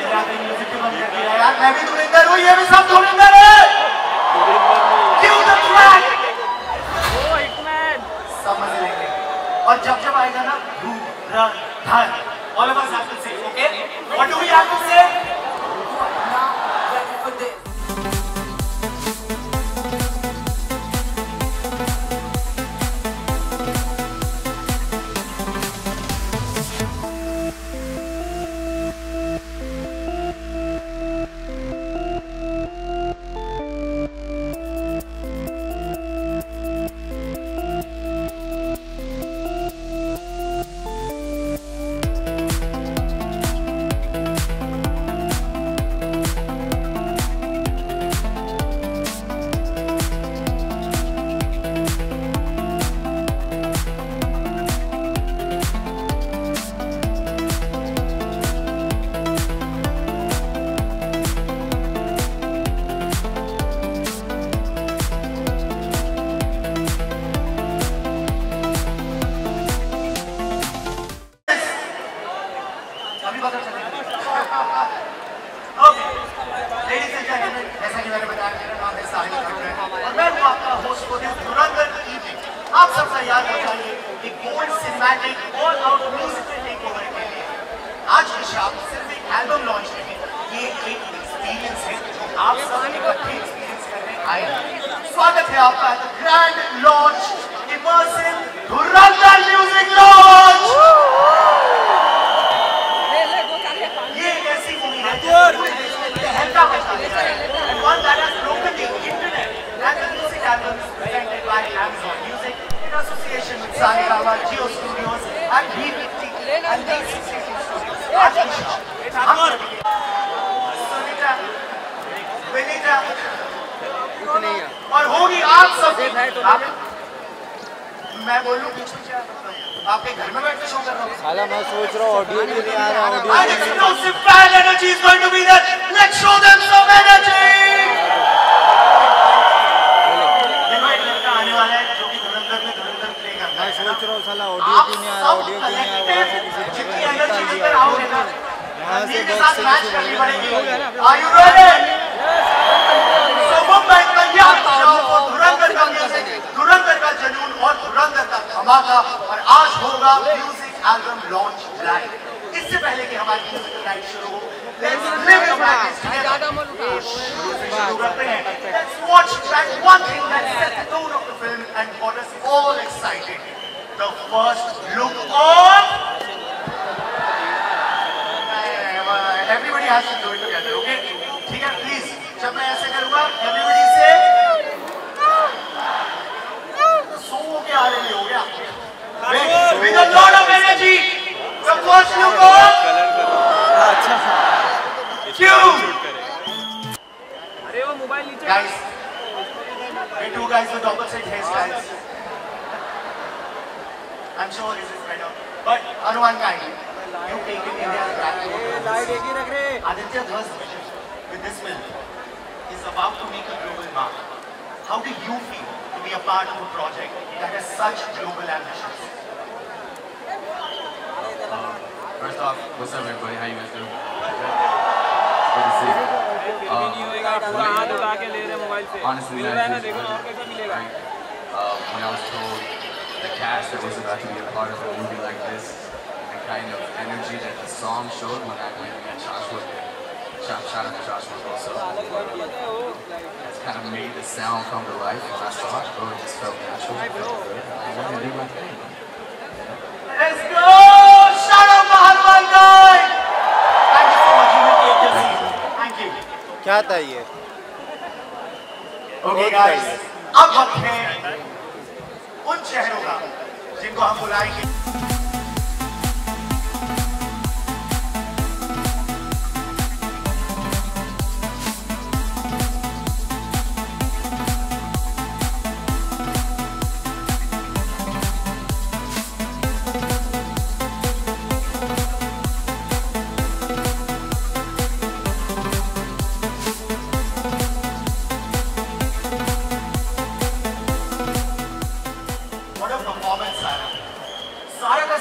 यार मैं भी धुरिंदर हूँ, ये भी सब धुरिंदर है। क्यों द ट्रैक? ओ हिटमैन समझ लेंगे। और जब आएगा ना धुरंधर, all of us have to say, okay? What do we have to say? आप सब याद हो जाइए एक gold cinematic all out musical takeover के लिए आज की शाम सिर्फ एक एल्बम लॉन्च नहीं, ये एक एक्सपीरियंस है जो आप सब इकट्ठे एक्सपीरियंस करने आए हैं। स्वागत है आपका ग्रैंड लॉन्च इमर्सिव धुरंधर म्यूजिक लॉन्च। ये एक ऐसी मूवी है जो पूरे देश में तहलका मचा देता है and one that has broken the internet and the music album is presented by Amazon Music in association with Saregama, Jio Studios and B50 and B60 Studios. आज की शाम सुनीता और होगी आप सब। मैं बोलूं आपके घर में बैठ के शो कर रहा हूँ। साला मैं सोच रहा हूँ ऑडियो भी नहीं आ रहा, audio And explosive fan energy is going to be there. Let's show them some energy. देखो एक लड़का आने वाला है जो कि धुरंधर में धुरंधर प्ले करता है। मैं सोच रहा हूँ साला ऑडियो क्यों नहीं आ रहा, ऑडियो क्यों नहीं आ रहा, वहाँ से किसी जितनी एनर्जी लेकर आओगे ना, वहाँ से के साथ बॉक्स मैच से करनी किसी पड़ेगी। Are you ready? So Mumbai का ये धुरंधर का म्यूजिक, धुरंधर का जुनून और धुरंधर का धमाका। और आज होगा म्यूजिक एल्बम लॉन्च लाइव। इससे पहले कि हमारी म्यूजिक नाइट शुरू हो, let's live it like this together। शुरू करते हैं। Let's watch that one thing that set the tone of the film and got us all excited. The first look of. Everybody has to do it together, okay? ठीक है, please. जब मैं ऐसे करूँगा, everybody say. सो के आ रहे हो गया। With a lot of energy, the first look of. Cue. अरे वो मोबाइल नीचे Guys, we two guys with opposite hairstyles. I'm sure this is better. But Anuman guy, you take it India's back. Aditya Dhas with this film is about to make a global mark. How do you feel to be a part of a project that has such global ambitions? First off, what's up everybody? How you guys doing? Good to see you. Honestly, man, when I was told the cast that was about to be a part of a movie like this, the kind of energy that the song showed when I met Joshua, shout out to Joshua also. It's kind of made the sound come to life. When I saw it, bro, it just felt natural. It felt good. I wanted to do my thing. Let's go! Shout out Mahalwan guy! Thank you so much. You will take your seat. Thank you. क्या था ये? Okay guys, अब वक्त है उन शहरों का जिनको हम बुलाएंगे।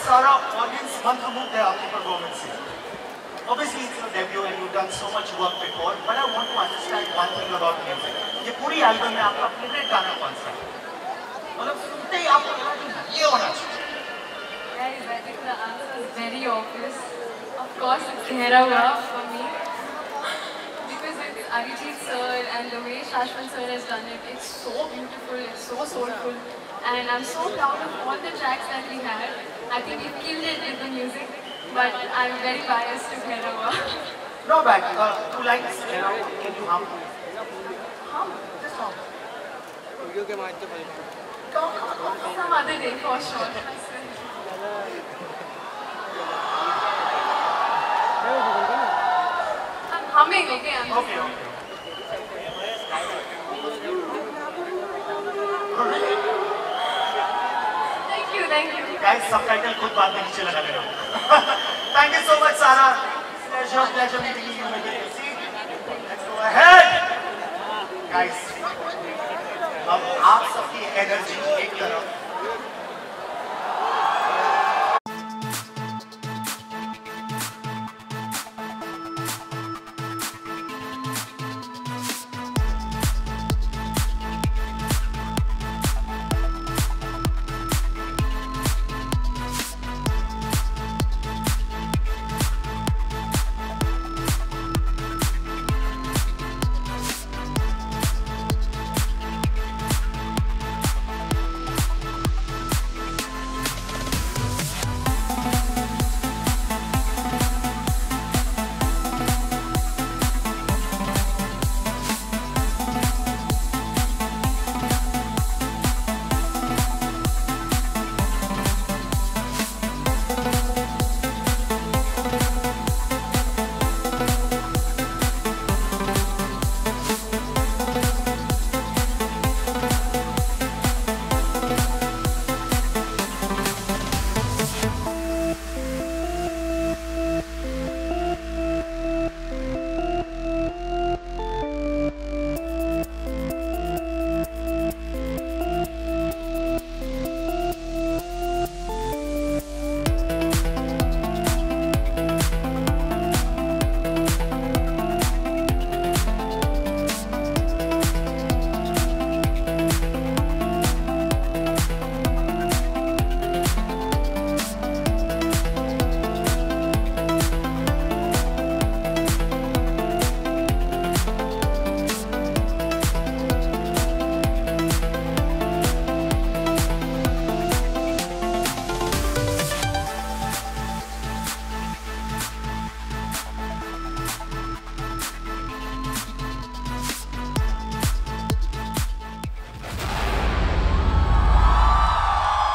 सारा ऑडियंस मंत्रमुग्ध है आपकी परफॉर्मेंस से। obviously it's your debut and you've done so much work before, but I want to understand one thing about music. ये पूरी एल्बम में आपका फेवरेट गाना कौन सा है? मतलब सुनते ही आपको लगा कि ये होना चाहिए. Guys, I think the answer is very obvious. Of course, it's Tehra Hua for me. Because it's Arijit sir and the way Shashwat sir has done it, it's so beautiful, it's so soulful. And I'm so proud of all the tracks that we had. I think we killed it with the music, but I'm very biased to Tehra Hua. No bad. Two lines. Can you hum? Hum? Just hum. Some other day for sure. I swear. I'm humming, okay? Okay. Thank you. Guys, subtitle खुद बाद में नीचे लगा लेना. Thank you so much, Sara. Pleasure meeting you. Let's go ahead. Guys, अब आप सबकी energy एक तरफ.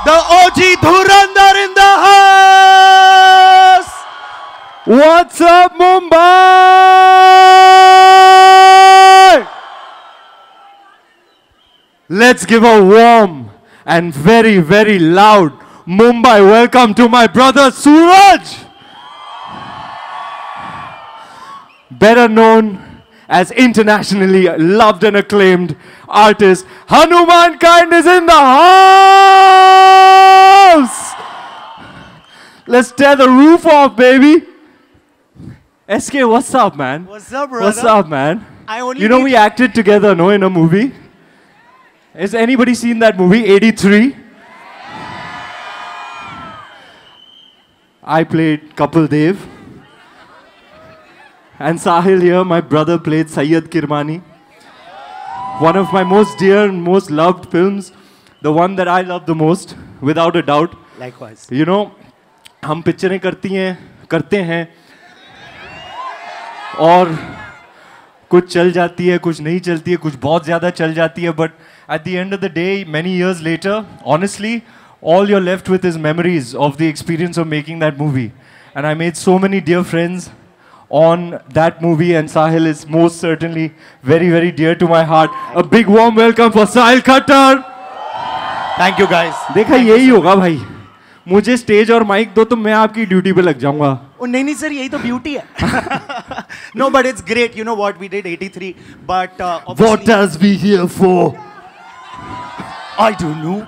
The OG Dhurandhar in the house! What's up, Mumbai? Let's give a warm and very, very loud Mumbai welcome to my brother Suraj! Better known as internationally loved and acclaimed artist, Hanuman Kind is in the house! Let's tear the roof off, baby! SK, what's up, man? What's up, brother? What's up, man? You know we acted together, no, in a movie? Has anybody seen that movie, 83? I played Kapil Dev. And Sahil here, my brother, played Syed Kirmani. One of my most dear and most loved films. The one that I love the most, without a doubt. Likewise. You know, हम पिक्चरें करते हैं और कुछ चल जाती है, कुछ नहीं चलती है, कुछ बहुत ज़्यादा चल जाती है, but at the end of the day, many years later, honestly, all you're left with is memories of the experience of making that movie. And I made so many dear friends on that movie, and Sahil is most certainly very, very dear to my heart. A big warm welcome for Sahil Khattar. Thank you, guys. देखा यही होगा भाई, मुझे stage और mic दो तो मैं आपकी ड्यूटी पे लग जाऊंगा. नहीं सर, यही तो ब्यूटी है. No, but it's great. You know what, we did 83, but What are we here for? I don't know.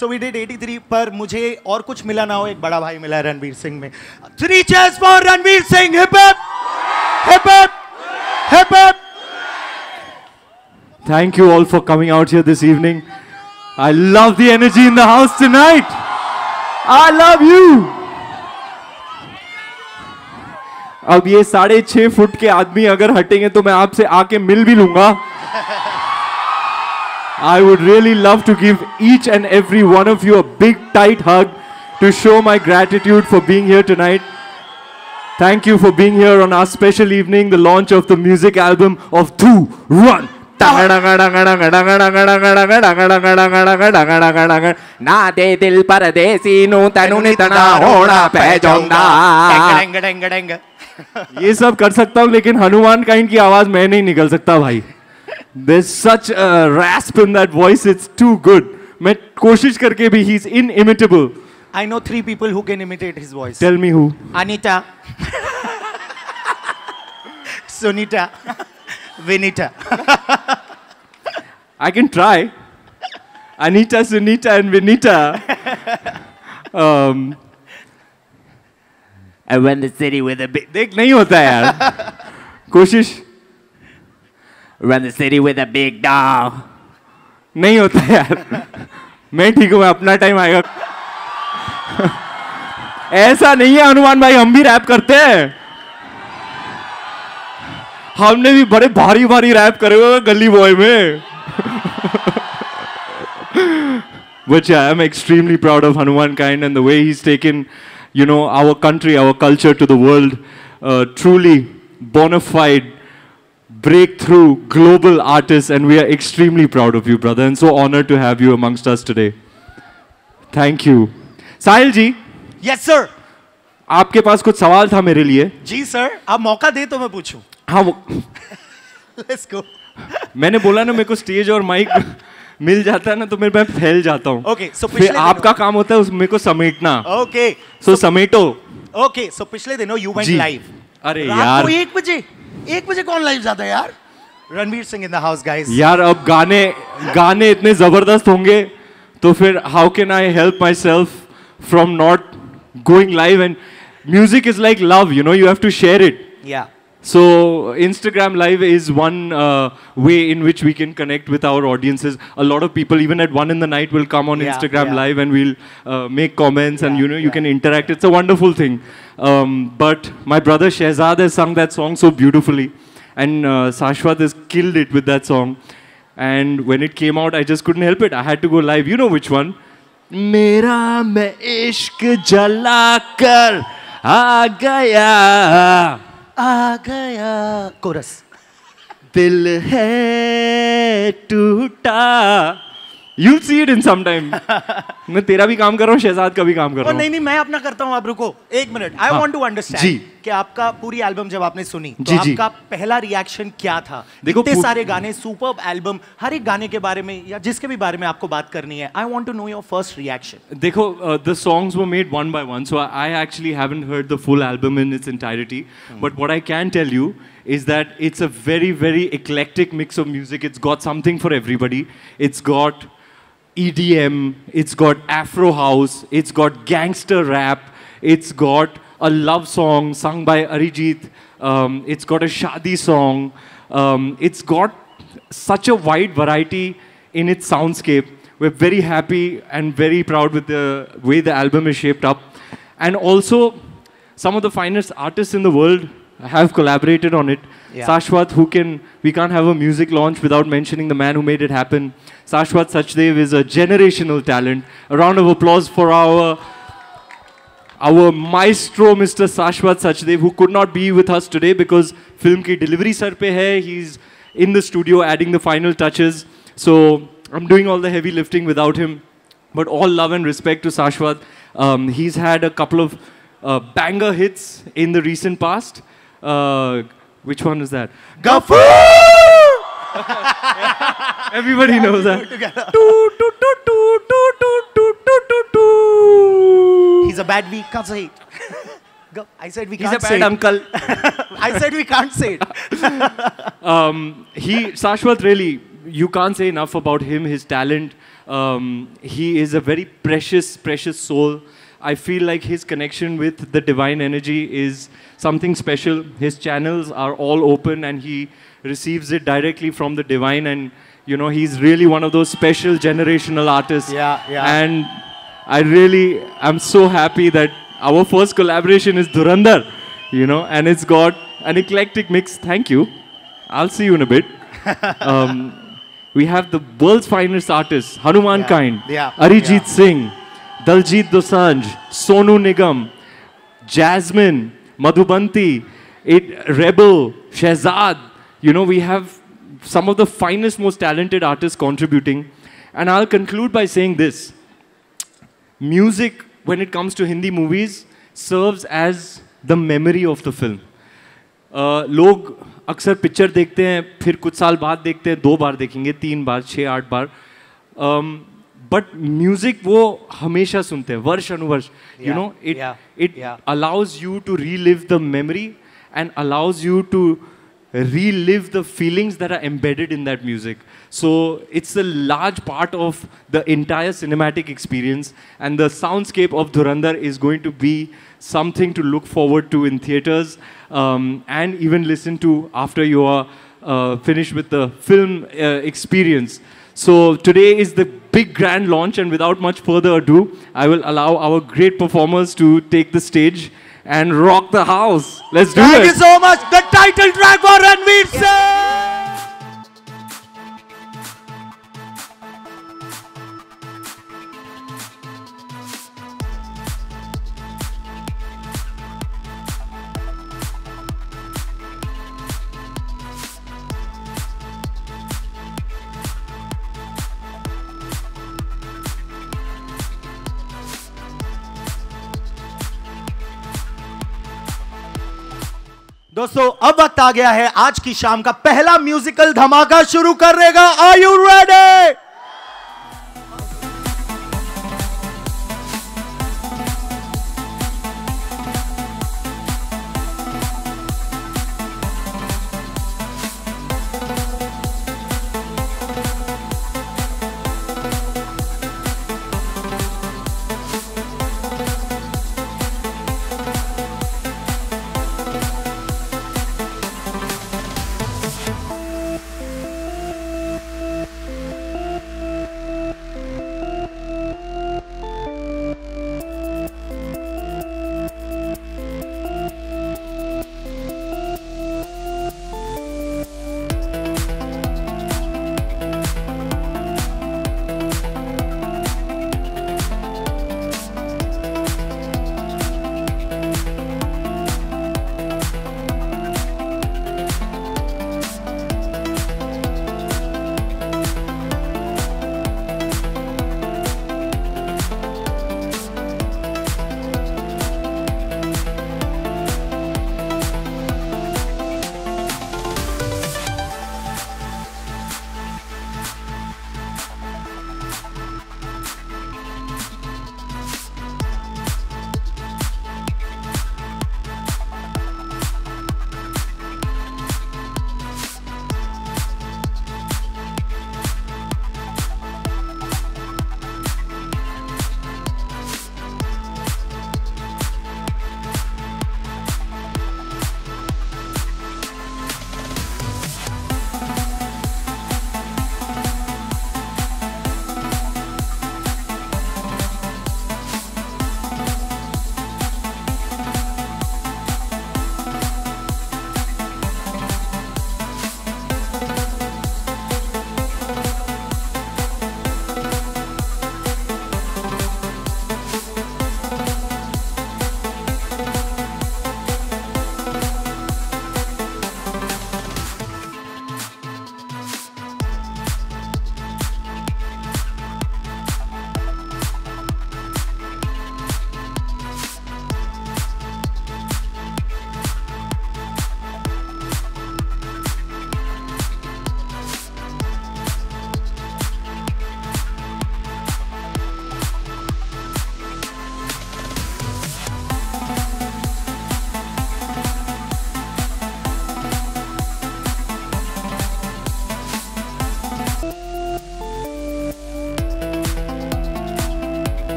So we did 83 पर मुझे और कुछ मिला ना हो, एक बड़ा भाई मिला है रणवीर सिंह में. 3 cheers for Ranveer Singh. Hip hip, hip hip, hip hip. Thank you all for coming out here this evening. I love the energy in the house tonight. I love you. अब ये 6.5 फुट के आदमी अगर हटेंगे तो मैं आपसे आके मिल भी लूंगा. I would really love to give each and every one of you a big tight hug to show my gratitude for being here tonight. Thank you for being here on our special evening, the launch of the music album of 2 Run. ना दे दिल परदेसी नू तनु नितना होना पे जाऊंगा. ये सब कर सकता हूँ लेकिन हनुमान काइंड की आवाज मैं नहीं निकल सकता भाई. There's such a rasp in that voice, it's too good. मैं कोशिश करके भी he's inimitable. I know 3 people who can imitate his voice. Tell me who. Anita, Sunita, Vinita. I can try. Anita, Sunita and Vinita. I went the city with a big. देख नहीं होता है यार. कोशिश Run the city with a big dog. नहीं होता है यार. मैं ठीक हूँ, अपना टाइम आएगा. ऐसा नहीं है हनुमान भाई, हम भी रैप करते हैं. हमने भी बड़े भारी भारी रैप करे हुए गली बॉय में. But yeah, I'm extremely proud of Hanuman Kind and the way he's taken, you know, our country, our culture to the world. Truly bona fide, breakthrough, global artist, and we are extremely proud of you, brother, and so honored to have you amongst us today. Thank you. Sahil ji, Yes sir. आपके पास कुछ सवाल था मेरे लिए. जी sir, आप मौका दे तो मैं पूछूं. हाँ, वो Let's go. मैंने बोला ना, मेरे को स्टेज और माइक मिल जाता है ना तो मैं फैल जाता हूँ. Okay, so फिर पिछले आपका काम होता है मेरे को समेटना. Okay. So समेटो. Okay, so पिछले दिनों you went जी. live. अरे रात यार. को 1 बजे कौन लाइव जाता है यार? Ranveer Singh in the house, guys. यार अब गाने इतने जबरदस्त होंगे तो फिर how can I help myself from not going live? And music is like love, you know, you have to share it. Yeah. So Instagram live is one way in which we can connect with our audiences. A lot of people even at 1 in the night will come on Yeah, Instagram yeah. live and we'll make comments and Yeah, you know you yeah. can interact. It's a wonderful thing. But my brother Shehzad has sung that song so beautifully and Shashwat has killed it with that song. And when it came out I just couldn't help it. I had to go live. You know which one? मेरा मैं इश्क जला कर आ गया coarse. दिल है टूटा. You'll see it in some time. मैं तेरा भी काम कर रहा हूँ, शहजाद का भी काम कर रहा हूँ. नहीं मैं अपना करता हूँ. आप रुको 1 minute. I want to understand जी. कि आपका पूरी एल्बम जब आपने सुनी तो जी, जी. आपका पहला रिएक्शन क्या था? देखो, इतने सारे गाने, सुपर्ब एल्बम, हर एक गाने के बारे में या जिसके भी बारे में आपको बात करनी है. I want to know your first reaction. देखो, the songs were made one by one, so I actually haven't heard the full album in its entirety. But what I can tell you is that it's a very, very eclectic mix of music. It's got something for everybody. It's got EDM, it's got Afro house, it's got gangster rap, it's got a love song sung by Arijit, it's got a shadi song, it's got such a wide variety in its soundscape. We're very happy and very proud with the way the album is shaped up. And also, some of the finest artists in the world have collaborated on it. Yeah. Shashwat, we can't have a music launch without mentioning the man who made it happen. Shashwat Sachdev is a generational talent. A round of applause for our maestro, Mr. Shashwat Sachdev, who could not be with us today because film ki delivery sar pe hai. He's in the studio adding the final touches. So I'm doing all the heavy lifting without him. But all love and respect to Shashwat. He's had a couple of banger hits in the recent past. Which one is that? Gafur! Everybody knows that. He's a bad we can't say it. I said we He's can't a say bad it. uncle. I said we can't say it. Shashwat, really, you can't say enough about him, his talent. He is a very precious, precious soul. I feel like his connection with the divine energy is something special. His channels are all open and he receives it directly from the divine, and you know, he's really one of those special generational artists. Yeah, yeah. And I really am so happy that our first collaboration is Dhurandhar, you know, and it's got an eclectic mix. Thank you. I'll see you in a bit. We have the world's finest artists, Hanuman Kind, Arijit Singh, Daljit Dosanjh, Sonu Nigam, Jasmine, Madhubanti, Rebel, Shehzad. You know, we have some of the finest, most talented artists contributing. And I'll conclude by saying this. Music, when it comes to Hindi movies, serves as the memory of the film. लोग अक्सर picture देखते हैं, फिर कुछ साल बाद देखते हैं, 2 बार देखेंगे, 3 बार, 6, 8 बार. But music वो हमेशा सुनते हैं, वर्ष अनुवर्ष. You know, it allows you to relive the memory and allows you to relive the feelings that are embedded in that music. So it's a large part of the entire cinematic experience, and the soundscape of Dhurandhar is going to be something to look forward to in theaters and even listen to after you are finished with the film experience. So today is the big grand launch, and without much further ado, I will allow our great performers to take the stage and rock the house. Let's do it. Thank you so much. The title track for Ranveer Singh. दोस्तों, अब वक्त आ गया है आज की शाम का पहला म्यूजिकल धमाका शुरू करेगा. Are you ready?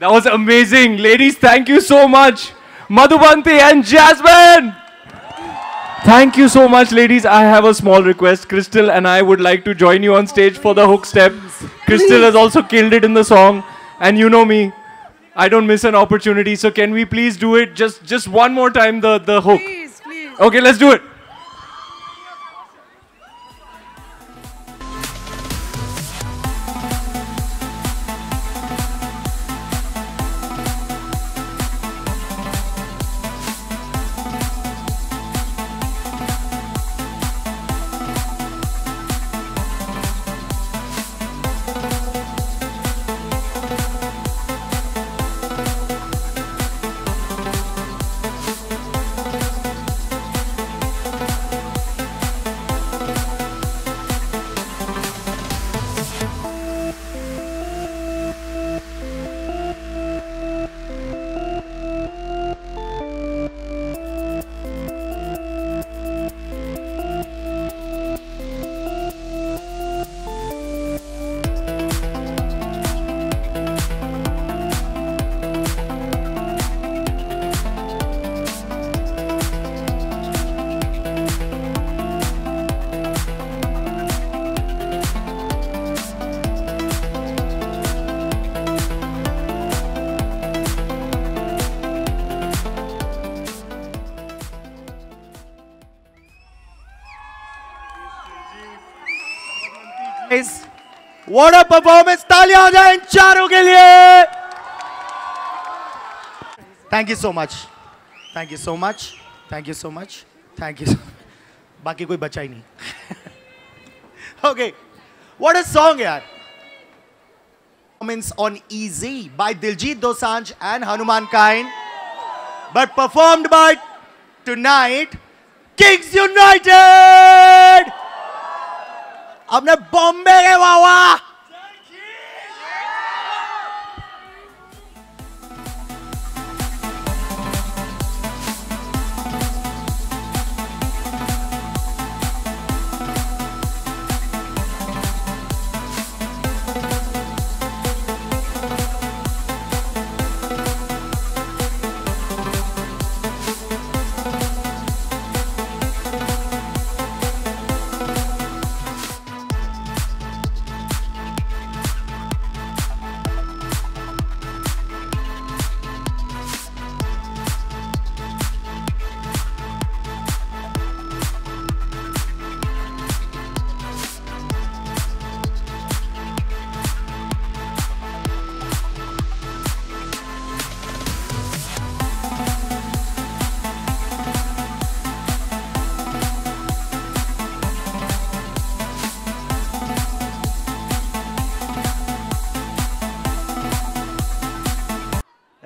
That was amazing. Ladies, thank you so much. Madhubanti and Jasmine. Thank you so much, ladies. I have a small request. Crystal and I would like to join you on stage for the hook step. Crystal has also killed it in the song. And you know me, I don't miss an opportunity. So can we please do it just one more time, the hook? Please, please. Okay, let's do it. What a performance! तालियां हो जाए इन चारों के लिए. Thank you so much. Thank you so much. Thank you so much. Thank you. बाकी कोई बचा ही नहीं. Okay, what a song, yaar. Performance on Easy by Diljit Dosanjh and Hanuman Kind, but performed by tonight Kings United. अपने बॉम्बे के बाबा.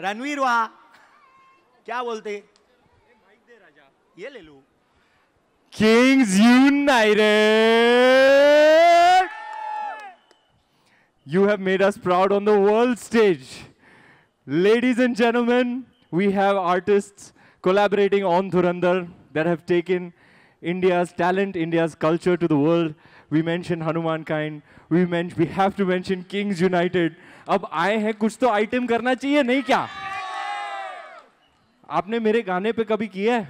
रणवीर वहा क्या बोलते? ये ले लूं. Kings United! You have made us proud on the world stage. Ladies and gentlemen, we have artists collaborating on Dhurandhar that have taken India's talent, India's culture to the world. We mentioned Hanuman Kind. We have to mention Kings United. अब आए हैं कुछ तो item करना चाहिए नहीं क्या? आपने मेरे गाने पे कभी किया है?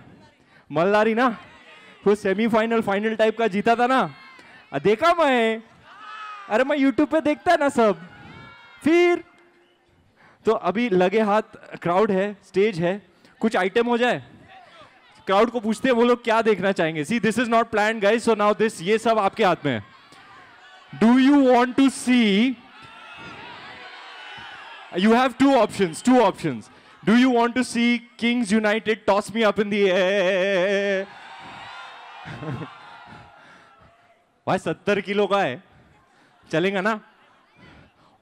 मल्लारी ना, वो सेमीफाइनल फाइनल टाइप का जीता था ना, देखा मैं. अरे मैं यूट्यूब पे देखता ना सब. फिर तो अभी लगे हाथ क्राउड है, स्टेज है, कुछ आइटम हो जाए. क्राउड को पूछते हैं वो लोग क्या देखना चाहेंगे. See this is not plan guys, so now this, ये सब आपके हाथ में है. Do you want to see? You have two options. Do you want to see Kings United toss me up in the air? भाई 70 kilo का है, चलेगा ना?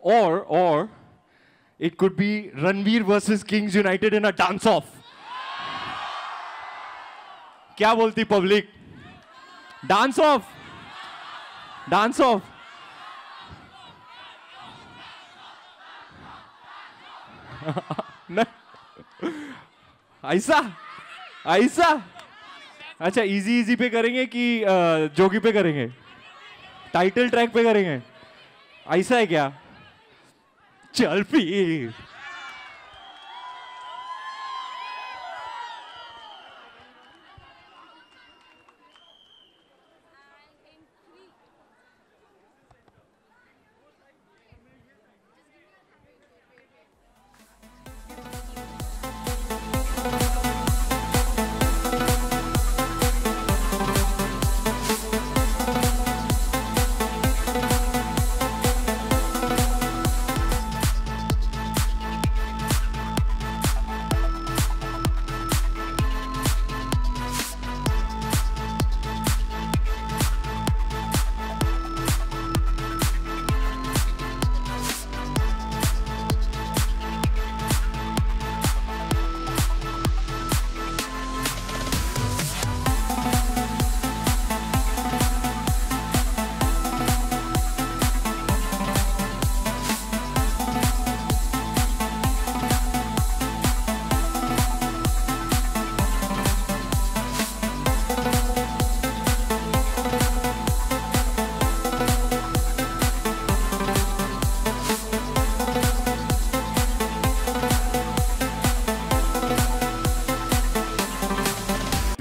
Or it could be Ranveer versus Kings United in a dance off. क्या बोलती public? Dance off. ऐसा अच्छा, easy पे करेंगे कि जोगी पे करेंगे? टाइटल ट्रैक पे करेंगे? ऐसा है क्या? चल फिर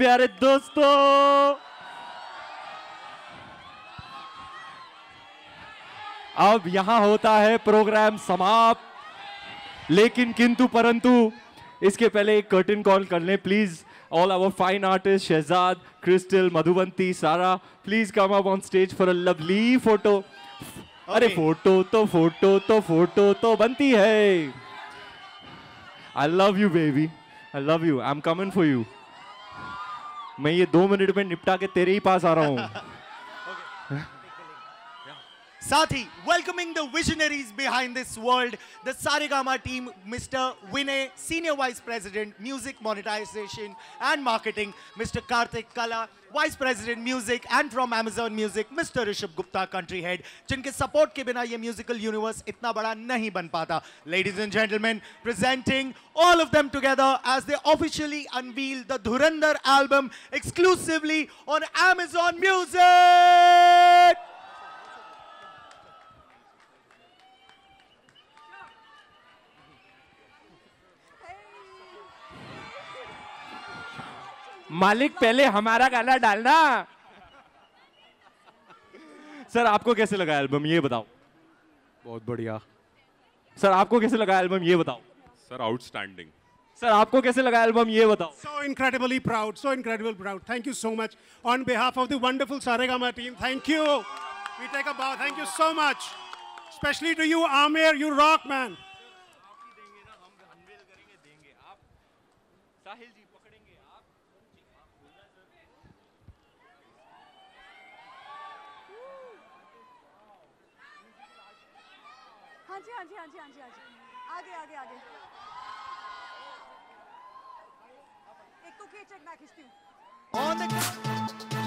प्यारे दोस्तों, अब यहां होता है प्रोग्राम समाप्त, लेकिन किंतु परंतु इसके पहले एक कर्टन कॉल कर लें please. All our fine artists, Shehzad, Crystal, Madhubanti, Sara, please come up on stage for a lovely photo. अरे फोटो तो बनती है. I love you baby, I love you, I'm coming for you. मैं ये 2 minute में निपटा के तेरे ही पास आ रहा हूँ. साथ ही welcoming the visionaries behind this world, the Saregama team, mister Vinay, senior vice president music monetization and marketing, mister Kartik Kala, vice president music and from Amazon music, mister Rishabh Gupta, country head, जिनके सपोर्ट के बिना ये म्यूजिकल यूनिवर्स इतना बड़ा नहीं बन पाता. Ladies and gentleman, presenting all of them together as they officially unveil the Dhurandhar album exclusively on Amazon Music. मालिक पहले हमारा गाना डालना. सर आपको कैसे लगा एल्बम ये बताओ. बहुत बढ़िया. सर आपको कैसे लगा एल्बम ये बताओ. Sir outstanding. सर आपको कैसे लगा एल्बम ये बताओ. So incredibly proud, so incredibly proud. Thank you so much on behalf of the wonderful Saregama team. Thank you. We take a bow. Thank you so much, especially to you, Amir. You rock, man. हाँ जी हाँ जी हाँ जी हाँ जी हाँ जी, आगे आगे आगे. एक तो केक चेक मैं खींचती हूँ.